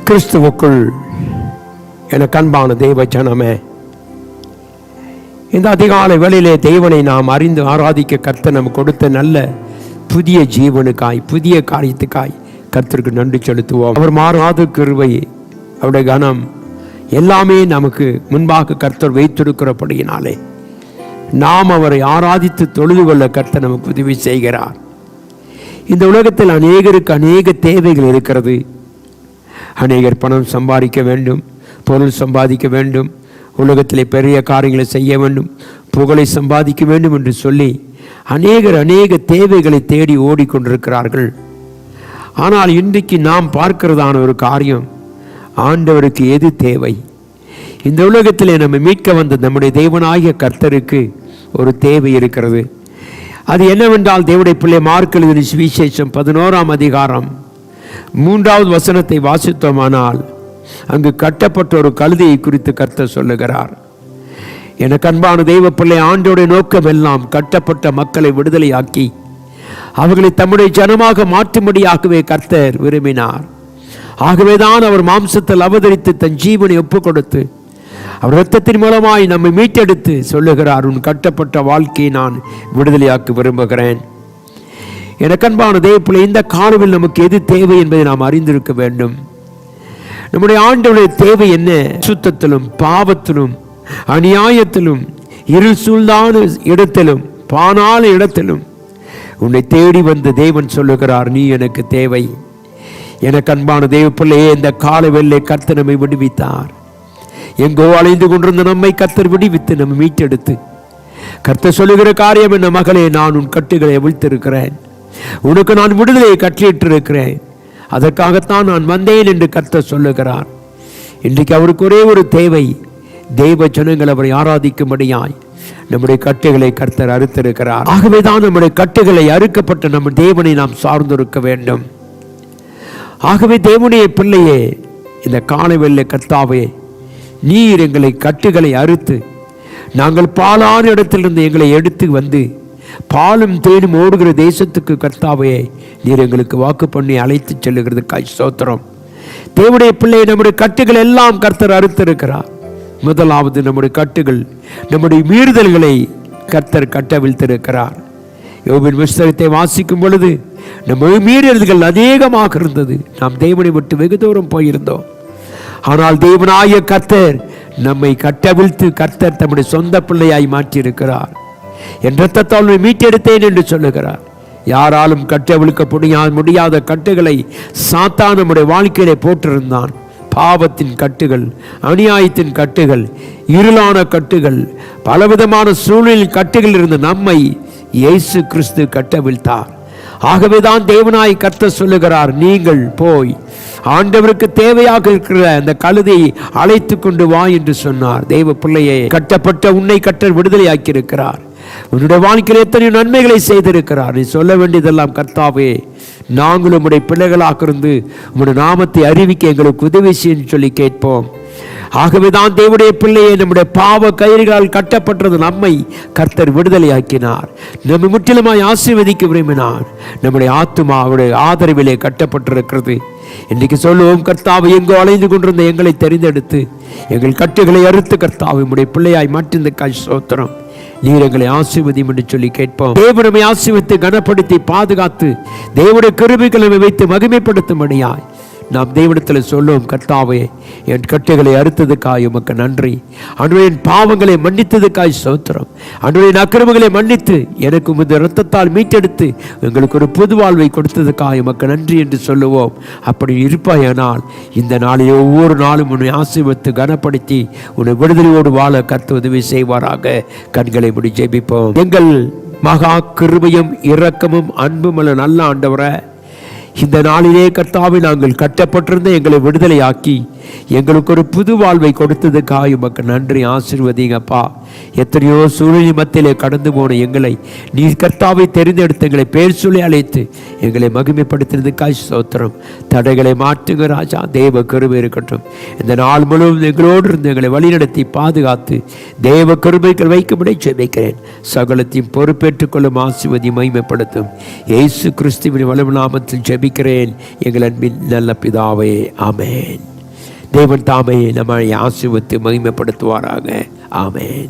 கிறிஸ்துவுக்குள் எனக்கு அன்பான தெய்வ ஜனமே, இந்த அதிகாலை வேளையிலே தேவனை நாம் அறிந்து ஆராதிக்க கர்த்தர் நமக்கு கொடுத்த நல்ல புதிய ஜீவனுக்காய், புதிய காரியத்துக்காய் கர்த்தருக்கு நன்றி செலுத்துவோம். அவர் மாறாத கிருபை, அவருடைய கனம் எல்லாமே நமக்கு முன்பாக கர்த்தர் வைத்திருக்கிறபடியினாலே நாம் அவரை ஆராதித்து தொழுது கொள்ள கர்த்தர் நமக்கு உதவி செய்கிறார். இந்த உலகத்தில் அநேகருக்கு அநேக தேவைகள் இருக்கிறது. அநேகர் பணம் சம்பாதிக்க வேண்டும், பொருள் சம்பாதிக்க வேண்டும், உலகத்திலே பெரிய காரியங்களை செய்ய வேண்டும், புகழை சம்பாதிக்க வேண்டும் என்று சொல்லி அநேகர் அநேக தேவைகளை தேடி ஓடிக்கொண்டிருக்கிறார்கள். ஆனால் இன்றைக்கு நாம் பார்க்கிறதான ஒரு காரியம், ஆண்டவருக்கு எது தேவை? இந்த உலகத்திலே நம்ம மீட்க வந்த நம்முடைய தேவனாகிய கர்த்தருக்கு ஒரு தேவை இருக்கிறது. அது என்னவென்றால், தேவனுடைய பிள்ளை மார்க் எழுதின சுவிசேஷம் 11ஆம் அதிகாரம் 3வது வசனத்தை வாசித்தோமானால், அங்கு கட்டப்பட்ட ஒரு கழுதையை குறித்து கர்த்தர் சொல்லுகிறார். எனக்கு அன்பான தெய்வ பிள்ளை, ஆண்டோடைய நோக்கம் எல்லாம் கட்டப்பட்ட மக்களை விடுதலையாக்கி அவர்களை தம்முடைய ஜனமாக மாற்றும்படியாகவே கர்த்தர் விரும்பினார். ஆகவேதான் அவர் மாம்சத்தில் அவதரித்து தன் ஜீவனை ஒப்புக் கொடுத்து அவர் இரத்தத்தின் மூலமாய் நம்மை மீட்டெடுத்து சொல்லுகிறார், உன் கட்டப்பட்ட வாழ்க்கையை நான் விடுதலையாக்க விரும்புகிறேன். எனக்கு அன்பான தெய்வ பிள்ளை, இந்த காலவில் நமக்கு எது தேவை என்பதை நாம் அறிந்திருக்க வேண்டும். நம்முடைய ஆண்டவருடைய தேவை என்ன? சுத்தத்திலும் பாவத்திலும் அநியாயத்திலும் இருள் சூழ்ந்தான இடத்திலும் பானான இடத்திலும் உன்னை தேடி வந்த தேவன் சொல்லுகிறார், நீ எனக்கு தேவை. எனக்கு அன்பான தெய்வ பிள்ளையே, இந்த கால வெள்ளை கர்த்தர் நம்மை விடுவித்தார். எங்கோ அலைந்து கொண்டிருந்த நம்மை கர்த்தர் விடுவித்து நம்ம மீட்டெடுத்து கர்த்தர் சொல்லுகிற காரியம் என்ன? மகளே, நான் உன் கட்டுகளை அவிழ்த்திருக்கிறேன், உனக்கு நான் விடுதலையை கட்டளையிட்டிருக்கிறேன், அதற்காகத்தான் நான் வந்தேன் என்று கர்த்தர் சொல்லுகிறார். இன்றைக்கு அவருக்கு ஒரே ஒரு தேவை, தெய்வ ஜனங்கள் அவரை ஆராதிக்கும்படியாய் நம்முடைய கட்டுகளை கர்த்தர் அறுத்திருக்கிறார். ஆகவேதான் நம்முடைய கட்டுகளை அறுக்கப்பட்ட நம்ம தேவனை நாம் சார்ந்திருக்க வேண்டும். ஆகவே தேவனுடைய பிள்ளையே, இந்த காலை வெள்ளை கர்த்தாவே, நீர் எங்களை கட்டுகளை அறுத்து நாங்கள் பாலான இடத்திலிருந்து எங்களை எடுத்து வந்து பாலும் தேனும் ஓடுகிற தேசத்துக்கு கர்த்தாவே நீர் எங்களுக்கு வாக்கு பண்ணி அழைத்து செல்லுகிறதுக்காய் ஸ்தோத்திரம். தேவனுடைய பிள்ளை, நம்முடைய கட்டுகள் எல்லாம் கர்த்தர் அறுத்திருக்கிறார். முதலாவது நம்முடைய கட்டுகள், நம்முடைய மீறுதல்களை கர்த்தர் கட்டவிழ்த்திருக்கிறார். யோபின் புஸ்தகத்தை வாசிக்கும் பொழுது நம்ம மீறல்கள் அநேகமாக இருந்தது. நாம் தேவனை விட்டு வெகு தூரம் போயிருந்தோம். ஆனால் தேவனாய கர்த்தர் நம்மை கட்டவிழ்த்து கர்த்தர் தம்முடைய சொந்த பிள்ளையாய் மாற்றியிருக்கிறார். என் இரத்தத்தால் மீட்டெடுத்தேன் என்று சொல்லுகிறார். யாராலும் கட்டவிழ்க்க முடியாத கட்டுகளை சாத்தான் நம்முடைய வாழ்க்கையிலே போட்டிருந்தான். பாவத்தின் கட்டுகள், அநியாயத்தின் கட்டுகள், இருளான கட்டுகள், பலவிதமான சூழலில் கட்டுகள் இருந்த நம்மை இயேசு கிறிஸ்து கட்டவிழ்த்தார். ஆகவேதான் தேவனாய் கர்த்தர் சொல்லுகிறார், நீங்கள் போய் ஆண்டவருக்கு தேவையாக இருக்கிற அந்த கழுதையை அழைத்து கொண்டு வா என்று சொன்னார். தெய்வ பிள்ளையே, கட்டப்பட்ட உன்னை கர்த்தர் விடுதலையாக்கி இருக்கிறார். உன்னுடைய வாழ்க்கையில் எத்தனை நன்மைகளை செய்திருக்கிறார். நீ சொல்ல வேண்டியதெல்லாம், கர்த்தாவே, நாங்களும் உம்முடைய பிள்ளைகளாக இருந்து உம்முடைய நாமத்தை அறிவிக்க எங்களுக்கு உதவி செய்ய சொல்லி கேட்போம். ஆகவேதான் தேவனுடைய பிள்ளையை, நம்முடைய பாவ கயிறுகளால் கட்டப்பட்டது நம்மை கர்த்தர் விடுதலையாக்கினார். நம்மை முற்றிலுமாய் ஆசீர்வதிக்க விரும்பினார். நம்முடைய ஆத்துமா அவருடைய ஆதரவிலே கட்டப்பட்டிருக்கிறது. இன்றைக்கு சொல்லுவோம், கர்த்தாவை, எங்கோ அலைந்து கொண்டிருந்த எங்களை தெரிந்தெடுத்து எங்கள் கட்டுகளை அறுத்து கர்த்தாவை உம்முடைய பிள்ளையாய் மாற்றிருந்த ஸ்தோத்திரம். நீர் எங்களை ஆசீர்வதியும் என்று சொல்லி கேட்போம். தேவன் நம்மை ஆசீர்வதித்து கனப்படுத்தி பாதுகாத்து தேவனுடைய கிருபைகளை வைத்து மகிமைப்படுத்தும்படியாய் நாம் தேவனிடத்தில் சொல்லுவோம், கர்த்தாவே, என் கட்டுகளை அறுத்ததுக்காய் உமக்கு நன்றி. ஆண்டவரே, என் பாவங்களை மன்னித்ததுக்காய் ஸ்தோத்திரம். ஆண்டவரே, என் அக்கிரமங்களை மன்னித்து எனக்கு உமது இரத்தத்தால் மீட்டெடுத்து எங்களுக்கு ஒரு புது வாழ்வை கொடுத்ததுக்காய் உமக்கு நன்றி என்று சொல்லுவோம். அப்படி இருப்பாயானால் இந்த நாளில் ஒவ்வொரு நாளும் உன்னை ஆசீர்வதித்து கனப்படுத்தி உன்னை விடுதலையோடு வாழ கர்த்தர் உதவி செய்வாராக. கண்களை மூடி ஜெபிப்போம். எங்கள் மகா கிருபையும் இரக்கமும் அன்பும் உள்ள நல்ல ஆண்டவரே, இந்த நாளிலே கர்த்தாவை, நாங்கள் கட்டப்பட்டிருந்த எங்களை விடுதலையாக்கி எங்களுக்கு ஒரு புது வாழ்வை கொடுத்ததுக்காக உமக்கு நன்றி. ஆசீர்வதிங்கப்பா. எத்தனையோ சூழலின் மத்தியிலே கடந்து போன எங்களை நீர் கர்த்தாவை தெரிந்தெடுத்து எங்களை பேர் சொல்லி அழைத்து எங்களை மகிமைப்படுத்தினதுக்காய் ஸ்தோத்திரம். தடைகளை மாற்றுங்க ராஜா. தேவ கிருபை இருக்கட்டும். இந்த நாள் முழுவதும் எங்களோடு இருந்து எங்களை வழிநடத்தி பாதுகாத்து தேவ கிருபைகள் வைக்கும்படி ஜெபிக்கிறேன். சகலத்தையும் பொறுப்பேற்றுக் கொள்ளும். ஆசீர்வதி மகிமைப்படுத்தும். இயேசு கிறிஸ்துவின் வல்லமையுள்ள நாமத்தில் ஜெபிக்கிறேன் எங்கள் அன்பின் நல்ல பிதாவே. ஆமென். தேவன் தாமே நம்மை ஆசீர்வதித்து மகிமைப்படுத்துவாராக. ஆமென்.